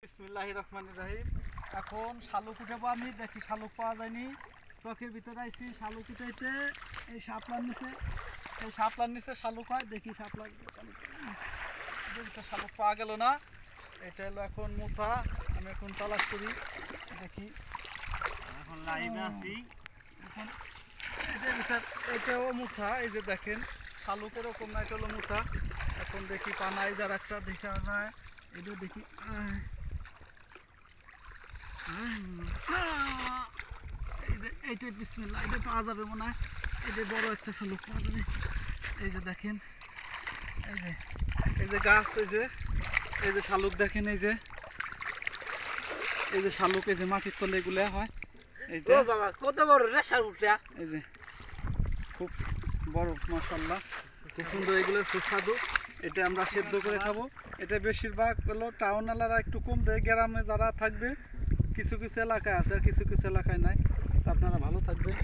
বিসমিল্লাহির রহমানির রহিম। এখন শালুক উঠাবো, আমি দেখি শালুক পাওয়া যায়নি, চোখের ভিতরে আইছি শালুক উঠাইতে। এই শাপলার নিচে শালুক হয়, দেখি শাপলার শালুক পাওয়া গেল না। এটা হলো এখন মুথা, আমি এখন তালাশ করি, দেখি এখন লাইভে আছি। এখন এটাও মুথা, এই যে দেখেন শালুক এরকম না, এটা হলো মুথা। এখন দেখি পানাই যার একটা দেখা যায়, এটা দেখি এইটা বিসমিল্লাহ, এটা পাওয়া যাবে মনে হয়, এটা বড় একটা শালুক পাওয়া যাবে। এই যে দেখেন, এই যে গাছ, এই যে শালুক দেখেন, এই যে শালুক, এই যে মাটির তলে এগুলো হয়। এইটা বাবা কত বড় রে শালুকটা, এই যে খুব বড়, মাশাআল্লাহ, খুব সুন্দর, এগুলোর সুস্বাদু। এটা আমরা সেদ্ধ করে খাবো। এটা বেশিরভাগ হলো টাউন এলাকা একটু কম দেয়, গ্রামে যারা থাকবে কিছু কিছু এলাকায় আছে আর কিছু কিছু এলাকায় নাই। তা আপনারা ভালো থাকবেন।